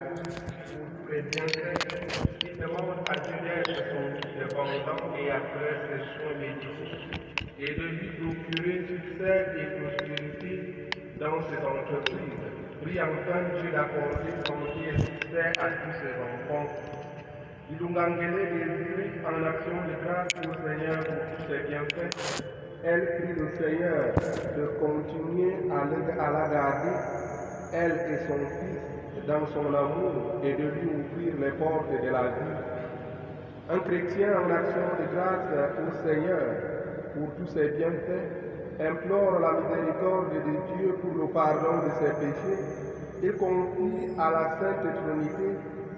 Pour les bienfaits qui demandent à Dieu d'être son dépendant et à faire ses soins médicaux et de lui procurer succès et prospérité dans ses entreprises. Prie enfin Dieu d'accorder santé et succès à tous ses enfants. Ilungangele désiré en action de grâce au Seigneur pour tous ses bienfaits. Elle prie le Seigneur de continuer à la garder, elle et son fils, dans son amour et de lui ouvrir les portes de la vie. Un chrétien en action de grâce au Seigneur pour tous ses bienfaits implore la miséricorde de Dieu pour le pardon de ses péchés et confie à la Sainte Trinité,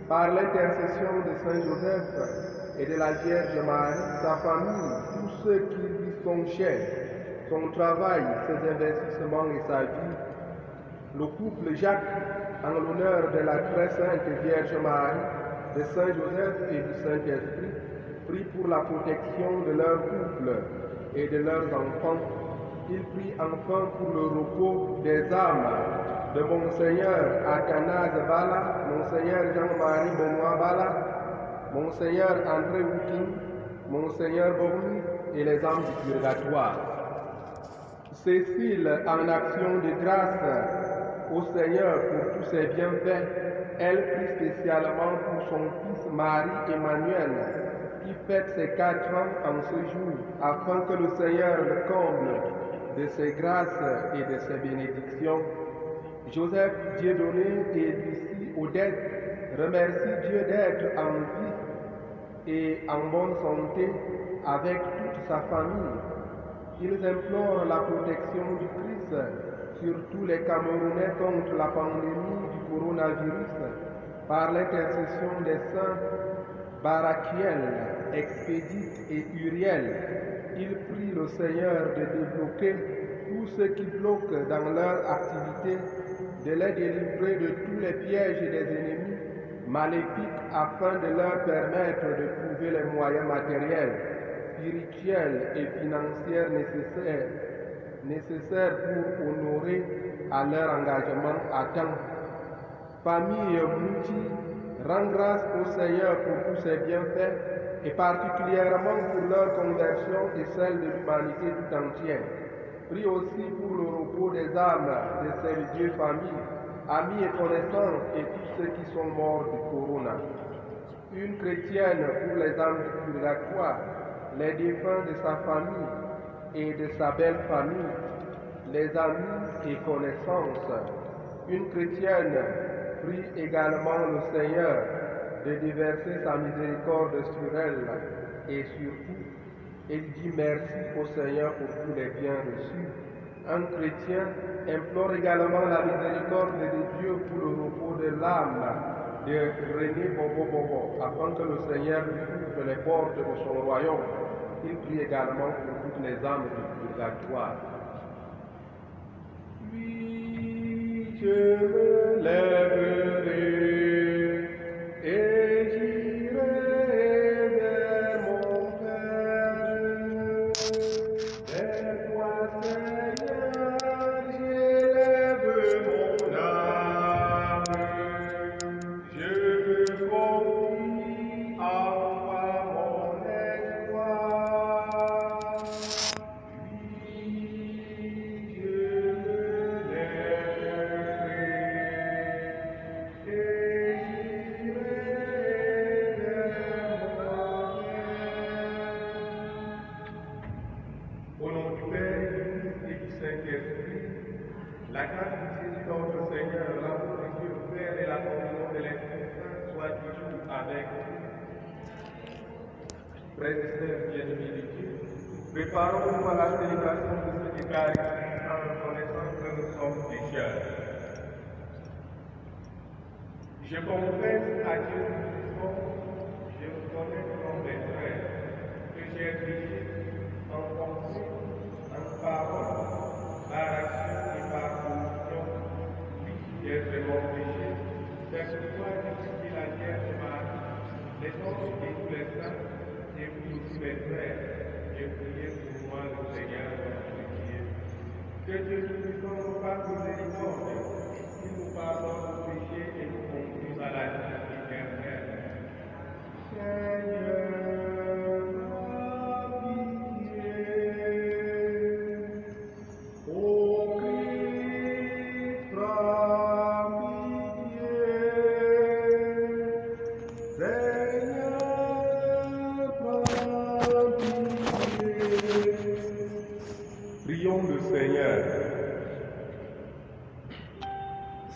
par l'intercession de Saint Joseph et de la Vierge Marie, sa famille, tous ceux qui lui sont chers, son travail, ses investissements et sa vie. Le couple Jacques, en l'honneur de la très sainte Vierge Marie, de Saint Joseph et du Saint-Esprit, prie pour la protection de leur couple et de leurs enfants. Il prie enfin pour le repos des âmes de Monseigneur Athanase Bala, Monseigneur Jean-Marie Benoît Bala, Monseigneur André Houtin, Monseigneur Borny et les âmes du purgatoire. Cécile, en action de grâce au Seigneur pour tous ses bienfaits, elle prie spécialement pour son fils Marie-Emmanuel, qui fête ses 4 ans en ce jour, afin que le Seigneur le comble de ses grâces et de ses bénédictions. Joseph Dieudonné et Lucie Odette remercie Dieu d'être en vie et en bonne santé avec toute sa famille. Ils implorent la protection du Christ sur tous les Camerounais contre la pandémie du coronavirus par l'intercession des saints Barakiel, Expédite et Uriel. Ils prient le Seigneur de débloquer tous ceux qui bloquent dans leur activité, de les délivrer de tous les pièges des ennemis maléfiques afin de leur permettre de trouver les moyens matériels, spirituels et financiers nécessaires pour honorer à leur engagement à temps. Famille Mouti rend grâce au Seigneur pour tous ses bienfaits et particulièrement pour leur conversion et celle de l'humanité tout entière. Prie aussi pour le repos des âmes de ces dieux familles, amis et connaissances et tous ceux qui sont morts du corona. Une chrétienne pour les âmes du purgatoire, les défunts de sa famille et de sa belle famille, les amis et connaissances. Une chrétienne prie également le Seigneur de déverser sa miséricorde sur elle et surtout, elle dit merci au Seigneur pour tous les biens reçus. Un chrétien implore également la miséricorde de Dieu pour le repos de l'âme de René Bobo, afin que le Seigneur lui ouvre les portes de son royaume. Il prie également pour toutes les âmes du purgatoire. Puis je me lèverai et j'irai vers mon Père. Vers toi, Seigneur, j'élève mon âme. Je me confie à toi, mon espoir. Puis je me lèverai et j'irai vers mon Père. Au nom du Père, du Fils et du Saint-Esprit, la grâce de Jésus notre Seigneur, l'amour de Dieu le Père et la communion de l'Esprit Saint soient toujours avec vous. Frères et sœurs bien-aimés de Dieu, préparons-nous à la célébration de cette Eucharistie en reconnaissant que nous sommes pécheurs. Je confesse à Dieu Tout-Puissant, je reconnais comme mes frères que j'ai péché en pensée, en parole, par action et par omission. Oui, j'ai vraiment péché. C'est pourquoi je prie la Vierge Marie, les anges et tous les saints, et puis aussi mes frères, j'ai prié pour moi le Seigneur notre Dieu. Que Dieu Tout-Puissant nous fasse miséricorde, qu'il nous pardonne nos péchés et nous conduise à la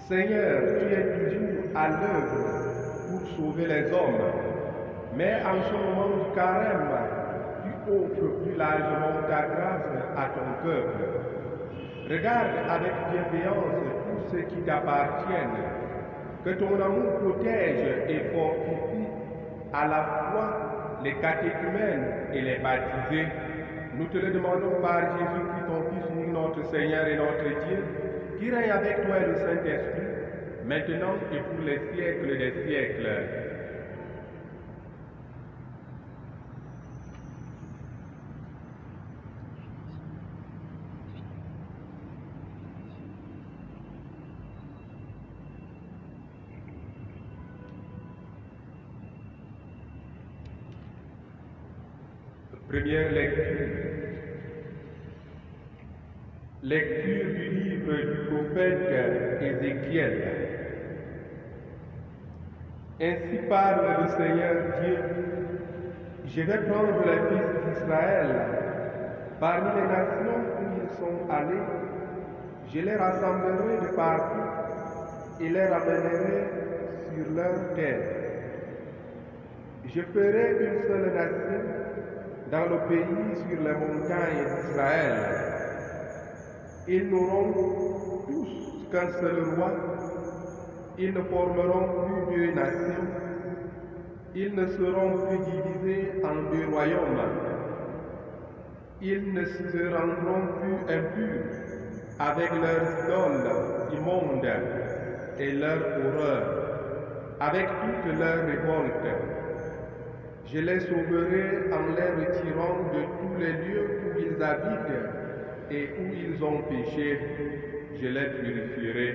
Seigneur, tu es toujours à l'œuvre pour sauver les hommes, mais en ce moment du carême, tu offres plus largement ta grâce à ton peuple. Regarde avec bienveillance tout ce qui t'appartiennent, que ton amour protège et fortifie à la fois les catéchumènes et les baptisés. Nous te le demandons par Jésus-Christ, ton Fils unique, notre Seigneur et notre Dieu, qui règne avec toi et le Saint-Esprit, maintenant et pour les siècles des siècles. Première lecture. Lecture du livre du prophète Ézéchiel. Ainsi parle le Seigneur Dieu. Je vais prendre les fils d'Israël parmi les nations où ils sont allés. Je les rassemblerai de partout et les ramènerai sur leur terre. Je ferai une seule nation dans le pays sur les montagnes d'Israël. Ils n'auront tous qu'un seul roi. Ils ne formeront plus deux nations. Ils ne seront plus divisés en deux royaumes. Ils ne se rendront plus impurs avec leurs idoles immondes et leurs horreurs, avec toute leur révolte. Je les sauverai en les retirant de tous les lieux où ils habitent et où ils ont péché. Je les purifierai.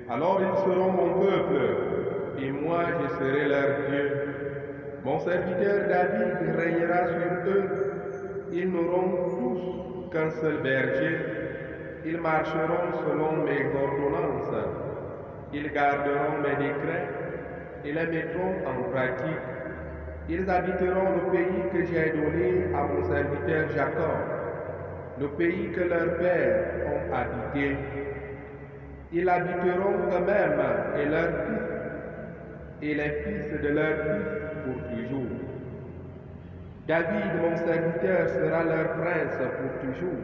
Alors ils seront mon peuple, et moi je serai leur Dieu. Mon serviteur David régnera sur eux. Ils n'auront tous qu'un seul berger. Ils marcheront selon mes ordonnances. Ils garderont mes décrets et les mettront en pratique. Ils habiteront le pays que j'ai donné à mon serviteur Jacob, le pays que leurs pères ont habité. Ils habiteront eux-mêmes et leurs fils, et les fils de leurs fils pour toujours. David, mon serviteur, sera leur prince pour toujours.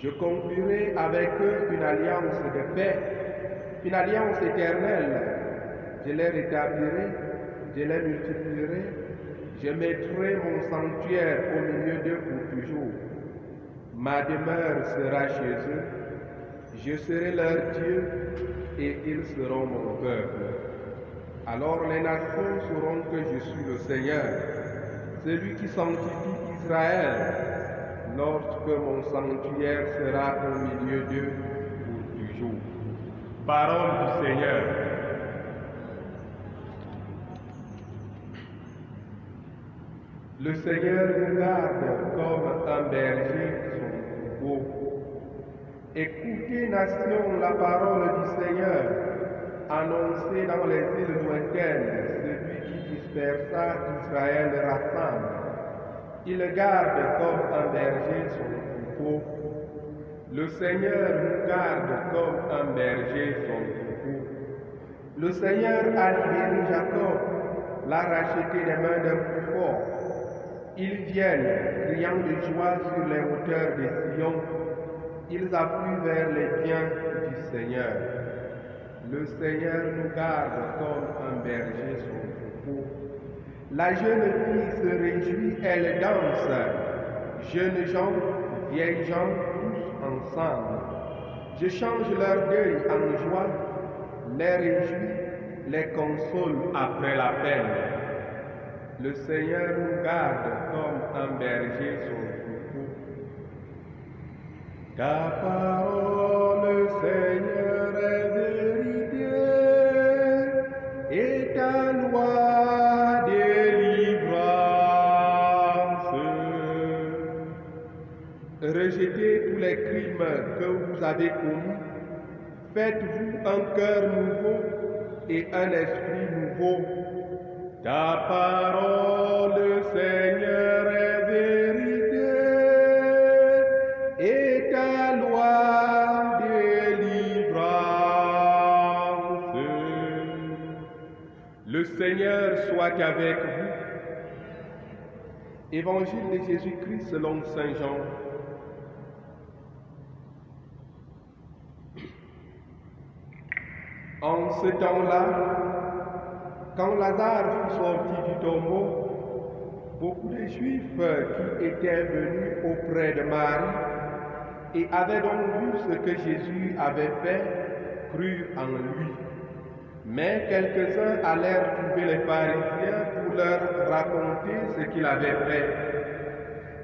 Je conclurai avec eux une alliance de paix, une alliance éternelle. Je les rétablirai, je les multiplierai, je mettrai mon sanctuaire au milieu d'eux pour toujours. Ma demeure sera chez eux, je serai leur Dieu et ils seront mon peuple. Alors les nations sauront que je suis le Seigneur, celui qui sanctifie Israël, lorsque mon sanctuaire sera au milieu d'eux pour toujours. Parole du Seigneur. Le Seigneur nous garde comme un berger son troupeau. Écoutez, nation, la parole du Seigneur, annoncée dans les îles lointaines, celui qui dispersa Israël rassemble. Il garde comme un berger son troupeau. Le Seigneur nous garde comme un berger son troupeau. Le Seigneur a libéré Jacob, l'a racheté des mains d'un plus fort. Ils viennent, criant de joie sur les hauteurs de Sion. Ils affluent vers les biens du Seigneur. Le Seigneur nous garde comme un berger son troupeau. La jeune fille se réjouit, elle danse. Jeunes gens, vieilles gens, tous ensemble. Je change leur deuil en joie, les réjouis, les console après la peine. Le Seigneur nous garde comme un berger son troupeau. Ta parole, Seigneur, est vérité, et ta loi délivrance. Rejetez tous les crimes que vous avez commis. Faites-vous un cœur nouveau et un esprit nouveau. Ta parole, Seigneur, est vérité, et ta loi délivrance. Le Seigneur soit avec vous. Évangile de Jésus-Christ selon Saint Jean. En ce temps-là, quand Lazare fut sorti du tombeau, beaucoup de Juifs qui étaient venus auprès de Marie et avaient donc vu ce que Jésus avait fait, crurent en lui. Mais quelques-uns allèrent trouver les pharisiens pour leur raconter ce qu'il avait fait.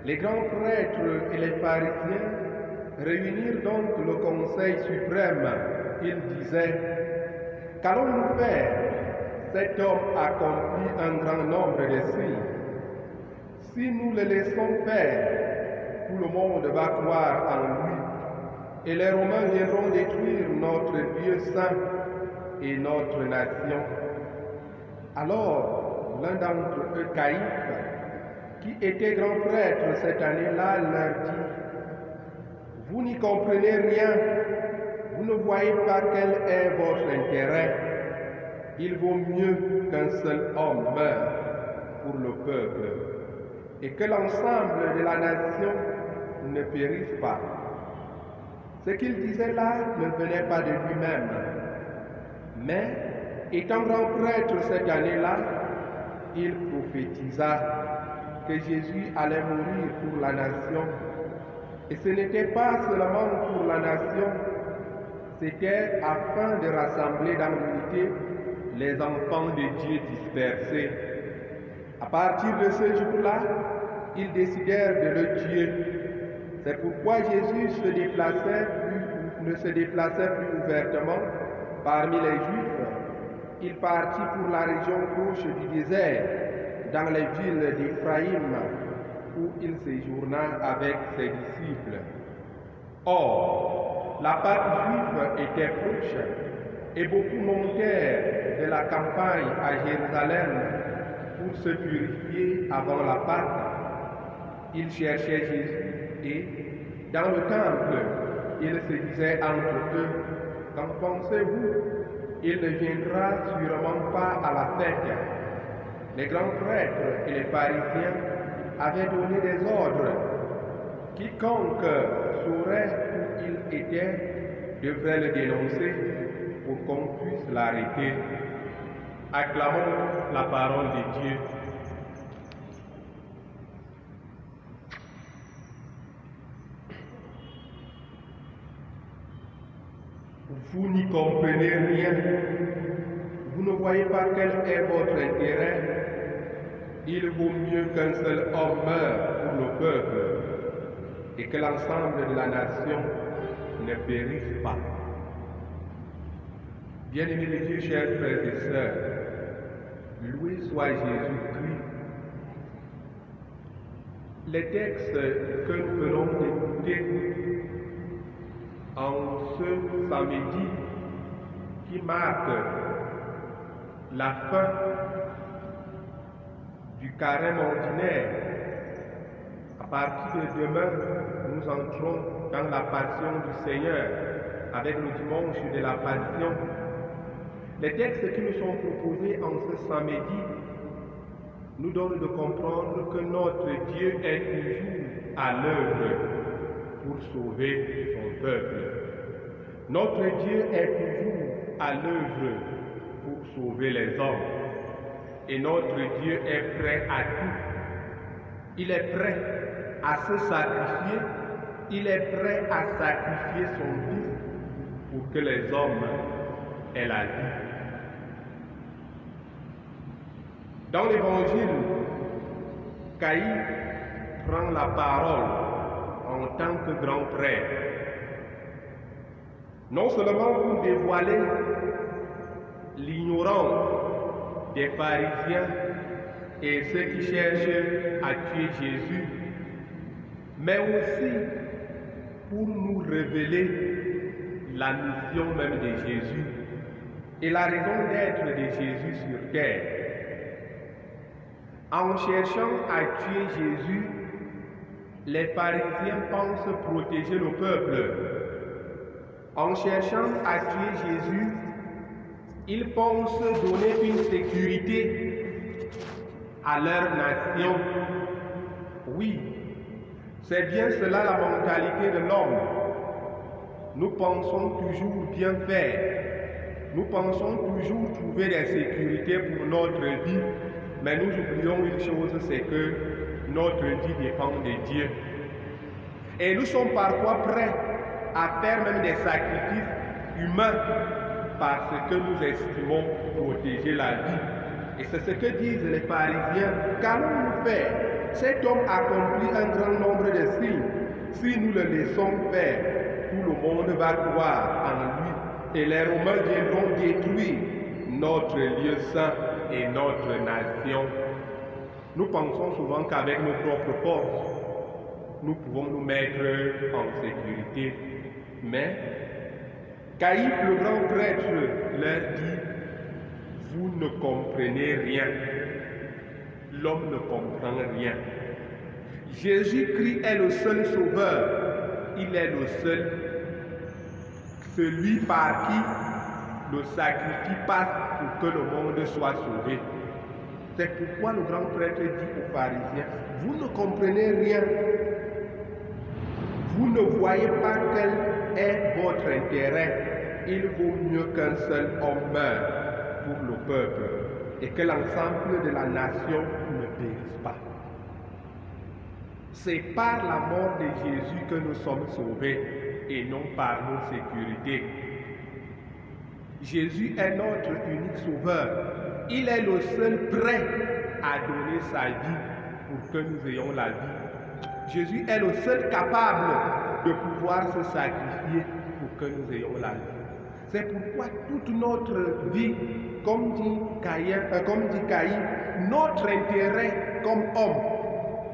Les grands prêtres et les pharisiens réunirent donc le conseil suprême. Ils disaient: qu'allons-nous faire? Cet homme accomplit un grand nombre de signes. Si nous le laissons faire, tout le monde va croire en lui, et les Romains viendront détruire notre Dieu saint et notre nation. Alors, l'un d'entre eux, Caïphe, qui était grand prêtre cette année-là, leur dit: vous n'y comprenez rien, vous ne voyez pas quel est votre intérêt. Il vaut mieux qu'un seul homme meure pour le peuple, et que l'ensemble de la nation ne périsse pas. Ce qu'il disait là ne venait pas de lui-même, mais, étant grand prêtre cette année-là, il prophétisa que Jésus allait mourir pour la nation. Et ce n'était pas seulement pour la nation, c'était afin de rassembler dans l'unité les enfants de Dieu dispersés. À partir de ce jour-là, ils décidèrent de le tuer. C'est pourquoi Jésus ne se déplaçait plus ouvertement parmi les Juifs. Il partit pour la région gauche du désert, dans les villes d'Éphraïm, où il séjourna avec ses disciples. Or, la Pâque juive était proche, et beaucoup montèrent de la campagne à Jérusalem pour se purifier avant la Pâque. Ils cherchaient Jésus et, dans le temple, ils se disaient entre eux: qu'en pensez-vous? Il ne viendra sûrement pas à la fête. Les grands prêtres et les pharisiens avaient donné des ordres. Quiconque saurait où il était devrait le dénoncer pour qu'on puisse l'arrêter. Acclamons la parole de Dieu. Vous n'y comprenez rien. Vous ne voyez pas quel est votre intérêt. Il vaut mieux qu'un seul homme meure pour le peuple et que l'ensemble de la nation ne périsse pas. Bien-aimés de Dieu, chers frères et sœurs, loué soit Jésus-Christ. Les textes que nous venons d'écouter en ce samedi qui marque la fin du carême ordinaire. À partir de demain, nous entrons dans la passion du Seigneur avec le dimanche de la passion. Les textes qui nous sont proposés en ce samedi nous donnent de comprendre que notre Dieu est toujours à l'œuvre pour sauver son peuple. Notre Dieu est toujours à l'œuvre pour sauver les hommes. Et notre Dieu est prêt à tout. Il est prêt à se sacrifier. Il est prêt à sacrifier son Fils pour que les hommes aient la vie. Dans l'Évangile, Caïphe prend la parole en tant que grand prêtre. Non seulement pour dévoiler l'ignorance des pharisiens et ceux qui cherchent à tuer Jésus, mais aussi pour nous révéler la mission même de Jésus et la raison d'être de Jésus sur terre. En cherchant à tuer Jésus, les pharisiens pensent protéger le peuple. En cherchant à tuer Jésus, Ils pensent donner une sécurité à leur nation. Oui, c'est bien cela la mentalité de l'homme. Nous pensons toujours bien faire. Nous pensons toujours trouver des sécurités pour notre vie. Mais nous oublions une chose, c'est que notre vie dépend de Dieu. Et nous sommes parfois prêts à faire même des sacrifices humains parce que nous estimons protéger la vie. Et c'est ce que disent les pharisiens. Qu'allons-nous faire? Cet homme accomplit un grand nombre de signes. Si nous le laissons faire, tout le monde va croire en lui et les Romains viendront détruire notre lieu saint et notre nation. Nous pensons souvent qu'avec nos propres forces, nous pouvons nous mettre en sécurité. Mais Caïphe, le grand prêtre, leur dit: vous ne comprenez rien. L'homme ne comprend rien. Jésus-Christ est le seul sauveur. Il est le seul, celui par qui le sacrifice passe pour que le monde soit sauvé. C'est pourquoi le grand prêtre dit aux pharisiens: vous ne comprenez rien. Vous ne voyez pas quel est votre intérêt. Il vaut mieux qu'un seul homme meure pour le peuple et que l'ensemble de la nation ne périsse pas. C'est par la mort de Jésus que nous sommes sauvés et non par nos sécurités. Jésus est notre unique sauveur. Il est le seul prêt à donner sa vie pour que nous ayons la vie. Jésus est le seul capable de pouvoir se sacrifier pour que nous ayons la vie. C'est pourquoi toute notre vie, comme dit Caïn, notre intérêt comme homme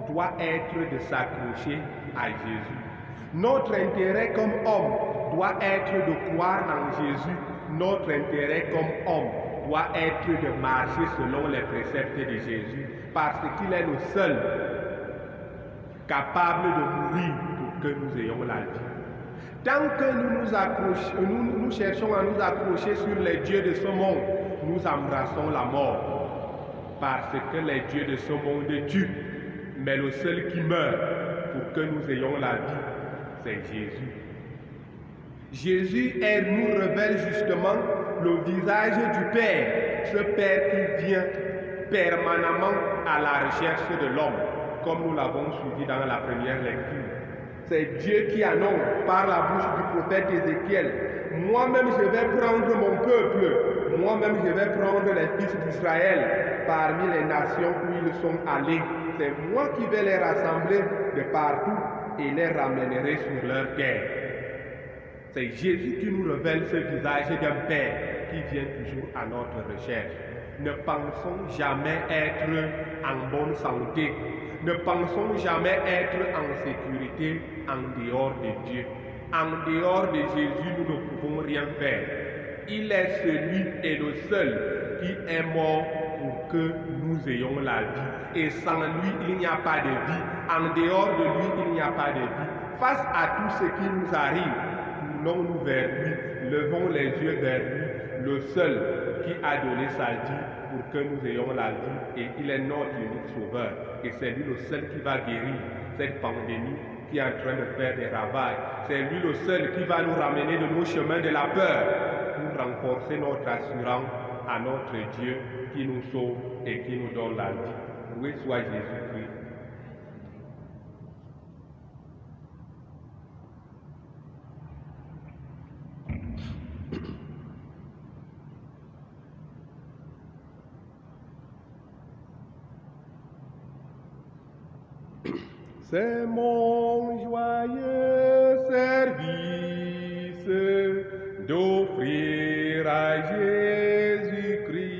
doit être de s'accrocher à Jésus. Notre intérêt comme homme doit être de croire en Jésus. Notre intérêt comme homme doit être de marcher selon les préceptes de Jésus, parce qu'il est le seul capable de mourir pour que nous ayons la vie. Tant que nous cherchons à nous accrocher sur les dieux de ce monde, nous embrassons la mort, parce que les dieux de ce monde tuent, mais le seul qui meurt pour que nous ayons la vie, c'est Jésus. Jésus nous révèle justement le visage du Père, ce Père qui vient permanemment à la recherche de l'homme, comme nous l'avons suivi dans la première lecture. C'est Dieu qui annonce par la bouche du prophète Ézéchiel: moi-même je vais prendre mon peuple, moi-même je vais prendre les fils d'Israël parmi les nations où ils sont allés. C'est moi qui vais les rassembler de partout et les ramènerai sur leur terre. C'est Jésus qui nous révèle ce visage d'un Père qui vient toujours à notre recherche. Ne pensons jamais être en bonne santé. Ne pensons jamais être en sécurité en dehors de Dieu. En dehors de Jésus, nous ne pouvons rien faire. Il est celui et le seul qui est mort pour que nous ayons la vie. Et sans lui, il n'y a pas de vie. En dehors de lui, il n'y a pas de vie. Face à tout ce qui nous arrive, tournons-nous vers lui, levons les yeux vers lui, le seul qui a donné sa vie pour que nous ayons la vie, et il est notre unique sauveur. Et c'est lui le seul qui va guérir cette pandémie qui est en train de faire des ravages. C'est lui le seul qui va nous ramener de nos chemins de la peur pour renforcer notre assurance à notre Dieu qui nous sauve et qui nous donne la vie. Loué soit Jésus-Christ. C'est mon joyeux service d'offrir à Jésus-Christ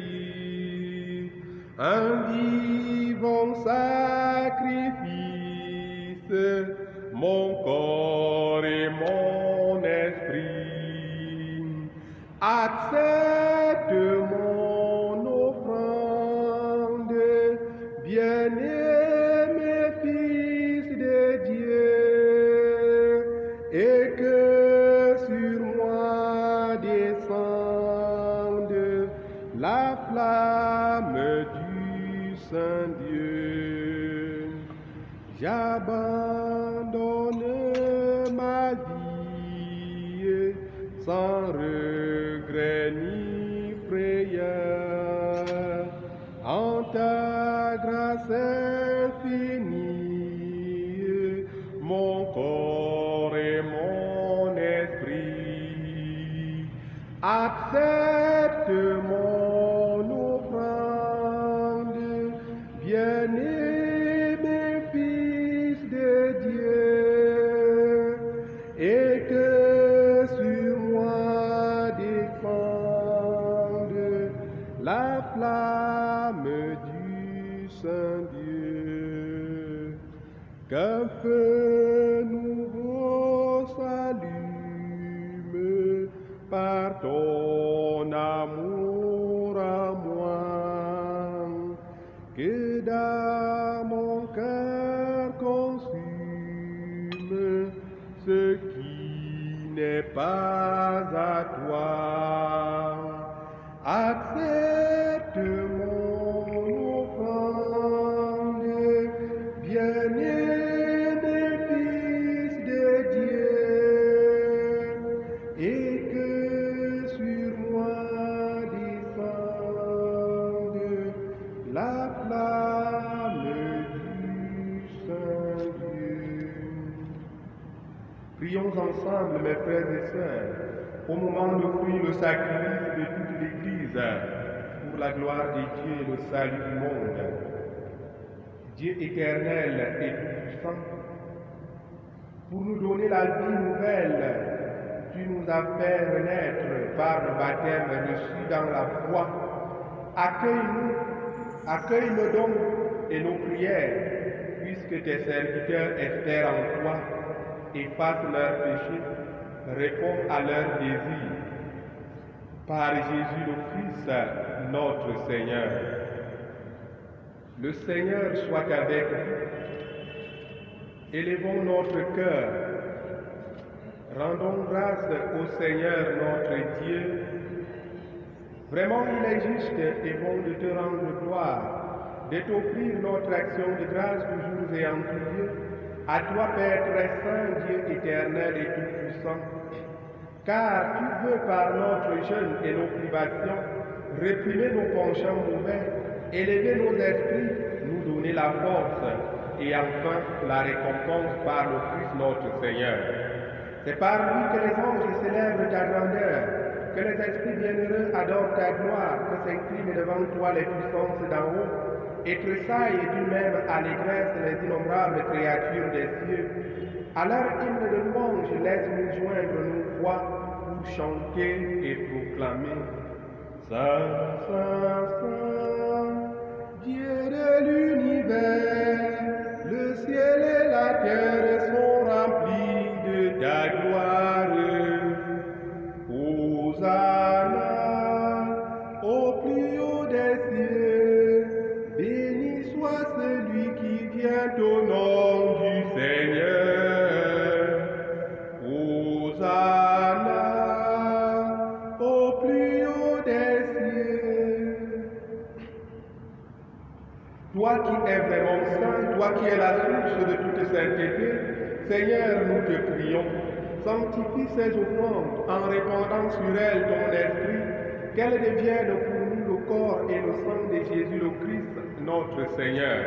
un vivant sacrifice, mon corps et mon esprit. Accepte mon offrande, bien-aimé Fils de Dieu, et que sur moi descende flamme du Saint-Dieu. J'abandonne ma vie sans regret ni frayeur en ta grâce infinie, mon corps et mon esprit. Accepte mon offrande, bien-aimé Fils de Dieu, et que sur moi descende la flamme du Saint-Dieu. Qu'un feu nouveau s'allume par ton amour à moi, que dans mon cœur consume ce qui n'est pas à toi. Accepte mon offrande, bien-aimé Fils de Dieu, et que sur moi descende la flamme du Saint-Dieu. Prions ensemble, mes frères et sœurs, au moment d'offrir le sacrifice de toute l'Église pour la gloire de Dieu et le salut du monde. Dieu éternel et tout-puissant, pour nous donner la vie nouvelle, tu nous as fait renaître par le baptême reçu dans la foi. Accueille-nous, accueille nos dons et nos prières, puisque tes serviteurs espèrent en toi, efface leurs péchés, réponds à leurs désirs. Par Jésus le Christ, notre Seigneur. Le Seigneur soit avec vous. Élevons notre cœur. Rendons grâce au Seigneur notre Dieu. Vraiment, il est juste et bon de te rendre gloire, de t'offrir notre action de grâce toujours et en tout lieu. À toi, Père très saint, Dieu éternel et tout-puissant, car tu veux par notre jeûne et nos privations réprimer nos penchants mauvais, élever nos esprits, nous donner la force et enfin la récompense par le Christ notre Seigneur. C'est par lui que les anges célèbrent ta grandeur, que les esprits bienheureux adorent ta gloire, que s'inclinent devant toi les puissances d'en haut, et tressaillent d'une même allégresse les innombrables créatures des cieux. À leur hymne de louange, laisse-nous joindre nos voix pour chanter et proclamer. Saint, Saint, Saint, Dieu de l'univers, le ciel et la terre sont remplis de ta gloire. Hosanna au plus haut des cieux, béni soit celui qui vient au nom du Seigneur. Hosanna au plus haut des cieux. Toi qui es vraiment saint, toi qui es la source de toute sainteté, Seigneur, nous te prions, sanctifie ces offrandes en répandant sur elles ton esprit, qu'elles deviennent pour nous le corps et le sang de Jésus le Christ, notre Seigneur.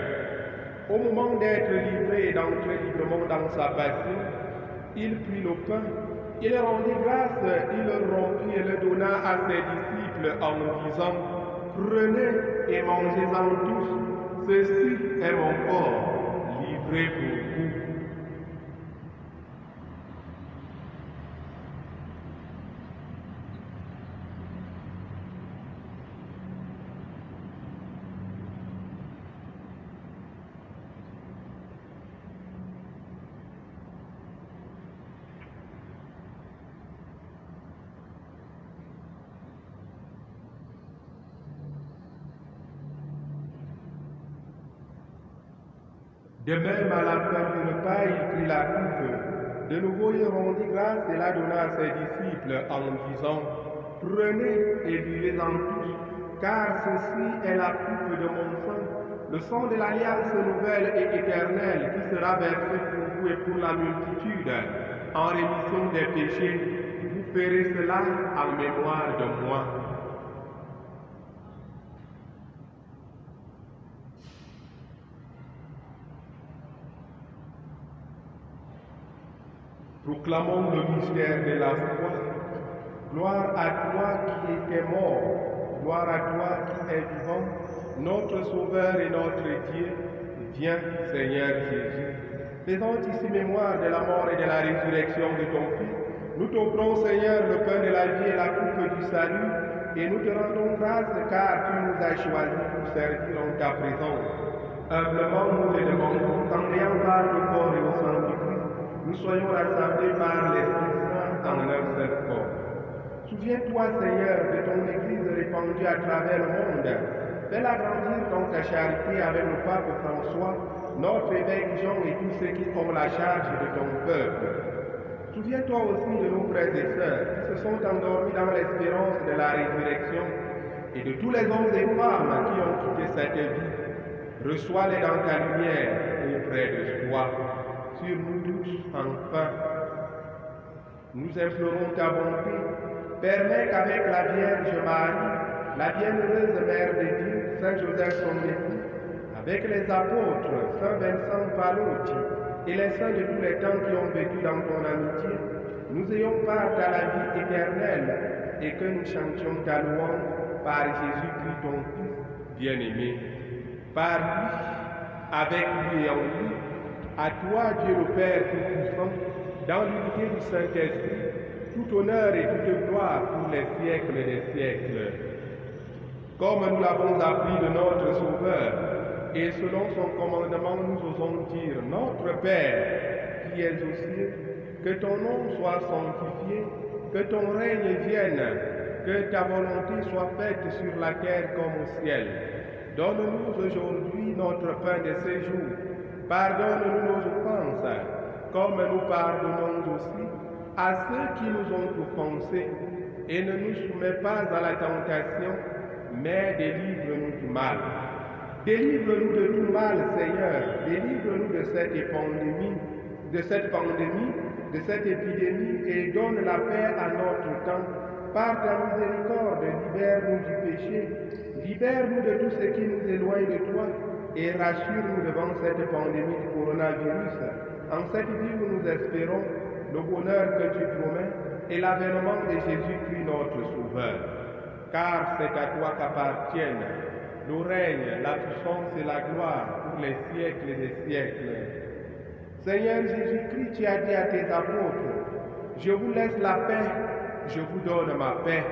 Au moment d'être livré et d'entrer librement dans sa passion, il prit le pain, il rendit grâce, il le rompit et le donna à ses disciples en disant, prenez et mangez-en tous, ceci est mon corps, livré pour vous. De même, à la fin du repas, il prit la coupe. De nouveau, il rendit grâce et la donna à ses disciples en disant, prenez et buvez-en tous, car ceci est la coupe de mon sang, le sang de l'alliance nouvelle et éternelle qui sera versé pour vous et pour la multitude en rémission des péchés. Vous ferez cela en mémoire de moi. Proclamons le mystère de la foi. Gloire à toi qui étais mort, gloire à toi qui es vivant, notre Sauveur et notre Dieu. Viens, Seigneur Jésus. Faisons ici mémoire de la mort et de la résurrection de ton Fils. Nous t'offrons, Seigneur, le pain de la vie et la coupe du salut, et nous te rendons grâce car tu nous as choisis pour servir en ta présence. Humblement, nous te demandons, en ayant part au corps et au sang du Christ, nous soyons rassemblés par l'Esprit Saint en un seul corps. Souviens-toi, Seigneur, de ton Église répandue à travers le monde. Fais-la grandir dans ta charité avec le pape François, notre évêque Jean et tous ceux qui ont la charge de ton peuple. Souviens-toi aussi de nos frères et sœurs qui se sont endormis dans l'espérance de la résurrection et de tous les hommes et femmes qui ont quitté cette vie. Reçois-les dans ta lumière auprès de toi. Sur nous tous, enfin. Nous implorons ta bonté. Permets qu'avec la Vierge Marie, la bienheureuse Mère de Dieu, Saint Joseph son époux, avec les apôtres, Saint Vincent Pallotti et les saints de tous les temps qui ont vécu dans ton amitié, nous ayons part à la vie éternelle et que nous chantions ta louange par Jésus-Christ ton Fils bien-aimé. Par lui, avec lui et en lui, à toi, Dieu le Père Tout-Puissant, dans l'unité du Saint-Esprit, tout honneur et toute gloire pour les siècles des siècles. Comme nous l'avons appris de notre Sauveur, et selon son commandement, nous osons dire, Notre Père, qui es aux cieux, que ton nom soit sanctifié, que ton règne vienne, que ta volonté soit faite sur la terre comme au ciel. Donne-nous aujourd'hui notre pain de ce jour. Pardonne-nous nos offenses, comme nous pardonnons aussi à ceux qui nous ont offensés, et ne nous soumets pas à la tentation, mais délivre-nous du mal. Délivre-nous de tout mal, Seigneur. Délivre-nous de cette pandémie, de cette épidémie, et donne la paix à notre temps. Par ta miséricorde, libère-nous du péché, libère-nous de tout ce qui nous éloigne de toi, et rassure-nous devant cette pandémie du coronavirus. En cette vie où nous espérons le bonheur que tu promets et l'avènement de Jésus-Christ notre Sauveur. Car c'est à toi qu'appartiennent le règne, la puissance et la gloire pour les siècles des siècles. Seigneur Jésus-Christ, tu as dit à tes apôtres, je vous laisse la paix, je vous donne ma paix.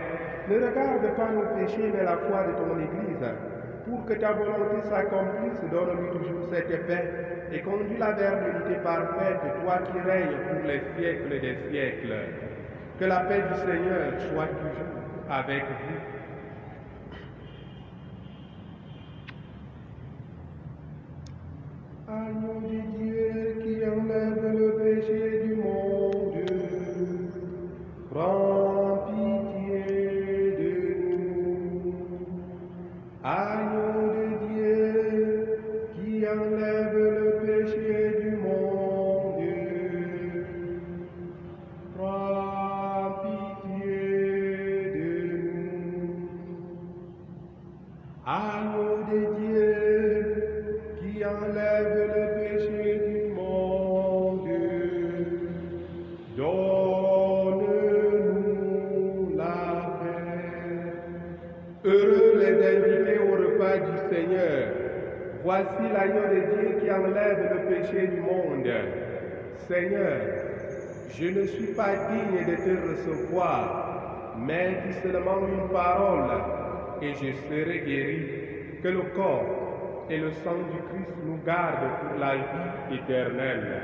Ne regarde pas nos péchés, mais la foi de ton Église. Pour que ta volonté s'accomplisse, donne-lui toujours cette paix et conduis-la vers l'unité parfaite, toi qui règnes pour les siècles des siècles. Que la paix du Seigneur soit toujours avec vous. Agneau de Dieu qui enlève le péché du monde, prends pitié de nous. Agneau de Dieu qui enlève le péché du monde, prends pitié de nous. Agneau de Dieu qui enlève le péché du monde, donne-nous la paix. Heureux les invités au repas du Seigneur. Voici l'agneau de Dieu qui enlève le péché du monde. Seigneur, je ne suis pas digne de te recevoir, mais dis seulement une parole et je serai guéri. Que le corps et le sang du Christ nous gardent pour la vie éternelle.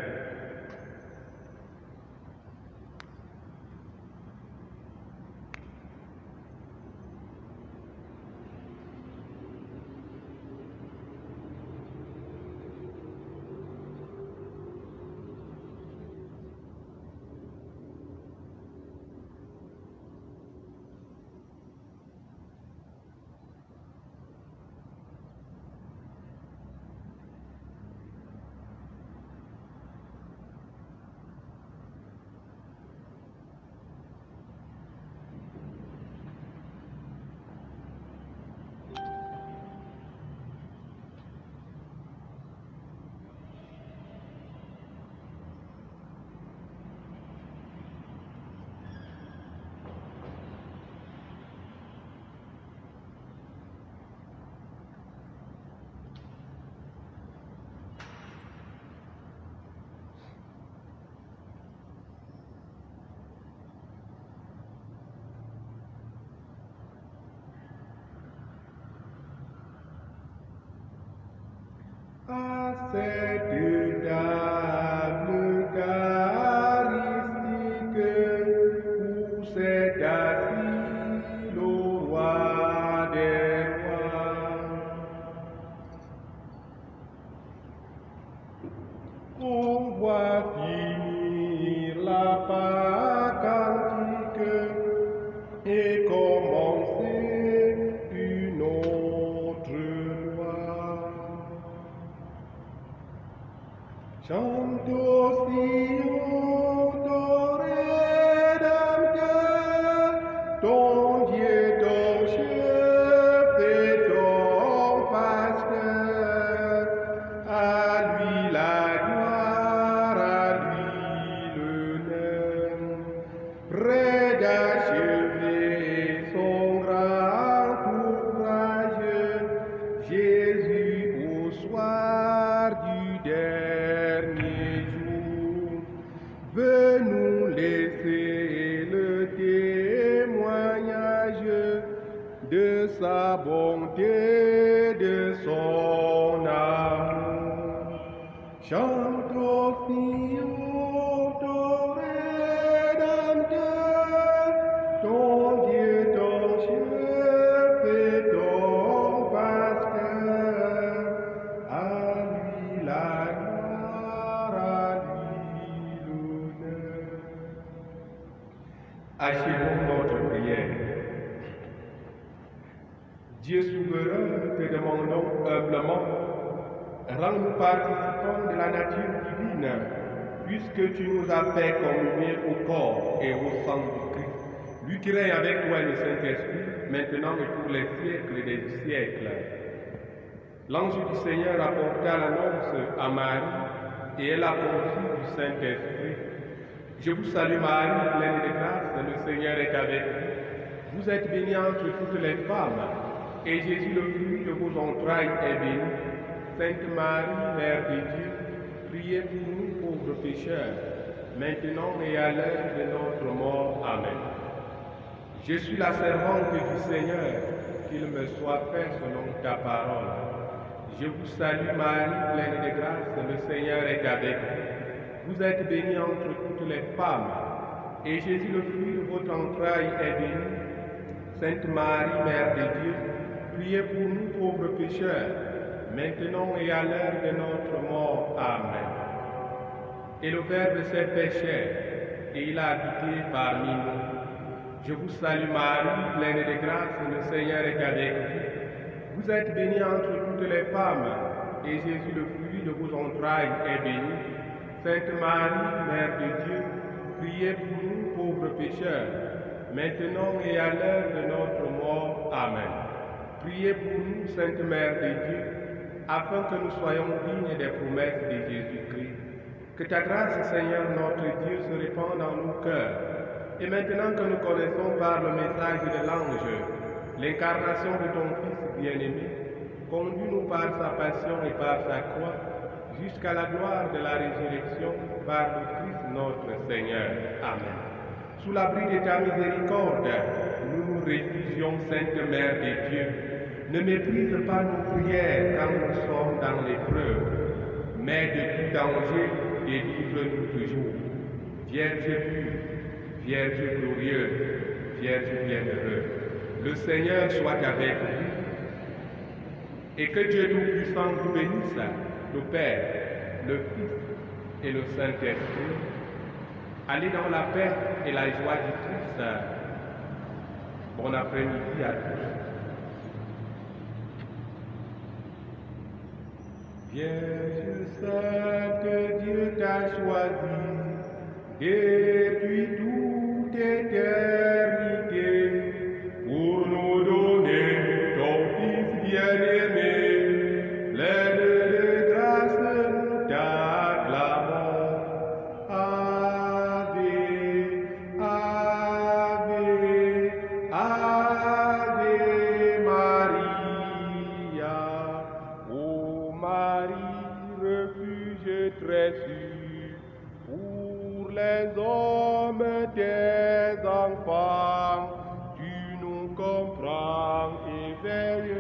à cette table eucharistique où s'est assis le roi des rois. On voit finir la Pâque antique et commencer une autre loi. Chante aussi ton Rédempteur, ton Dieu, ton chef et ton pasteur. À lui la gloire, à lui l'honneur. Près d'achever son grand ouvrage, Jésus au soir du dernier jour veut nous laisser le témoignage de sa bonté, de son amour. Chante aussi ton Rédempteur, ton Dieu, ton chef et ton pasteur. À lui la gloire, à lui l'honneur. Achevons notre prière. Dieu souverain, te demandons humblement, rends-nous participants de la nature divine, puisque tu nous as fait communier au corps et au sang du Christ, lui qui règne avec toi et le Saint-Esprit, maintenant et pour les siècles des siècles. L'ange du Seigneur apporta l'annonce à Marie, et elle a conçu du Saint-Esprit. Je vous salue Marie, pleine de grâce, le Seigneur est avec vous. Vous êtes bénie entre toutes les femmes, et Jésus, le fruit de vos entrailles, est béni. Sainte Marie, Mère de Dieu, priez pour nous pauvres pécheurs, maintenant et à l'heure de notre mort. Amen. Je suis la servante du Seigneur, qu'il me soit fait selon ta parole. Je vous salue Marie, pleine de grâce, le Seigneur est avec vous. Vous êtes bénie entre toutes les femmes, et Jésus, le fruit de votre entraille, est béni. Sainte Marie, Mère de Dieu, priez pour nous pauvres pécheurs, maintenant et à l'heure de notre mort. Amen. Et le Verbe s'est fait chair, et il a habité parmi nous. Je vous salue Marie, pleine de grâce, le Seigneur est avec vous. Vous êtes bénie entre toutes les femmes, et Jésus, le fruit de vos entrailles, est béni. Sainte Marie, Mère de Dieu, priez pour nous pauvres pécheurs, maintenant et à l'heure de notre mort. Amen. Priez pour nous, Sainte Mère de Dieu, afin que nous soyons dignes des promesses de Jésus-Christ. Que ta grâce, Seigneur notre Dieu, se répande dans nos cœurs. Et maintenant que nous connaissons par le message de l'ange l'incarnation de ton Fils bien-aimé, conduis-nous par sa passion et par sa croix, jusqu'à la gloire de la résurrection par le Christ notre Seigneur. Amen. Sous l'abri de ta miséricorde, nous nous réfugions, Sainte Mère de Dieu. Ne méprise pas nos prières quand nous sommes dans l'épreuve, mais de tout danger, délivre-nous toujours. Vierge pure, Vierge glorieuse, Vierge bienheureuse, le Seigneur soit avec vous, et que Dieu Tout-Puissant vous bénisse, le Père, le Fils et le Saint-Esprit. Allez dans la paix et la joie du Christ. Bon après-midi à tous. Vierge sainte, Dieu t'a choisi depuis toute éternité pour nous donner ton Fils bien-aimé. Pleine de grâce, nous t'acclamons. Ave, Ave, Ave Maria. Ô Marie, refuge très sûr pour les hommes, tes enfants. Tu nous comprends et veilles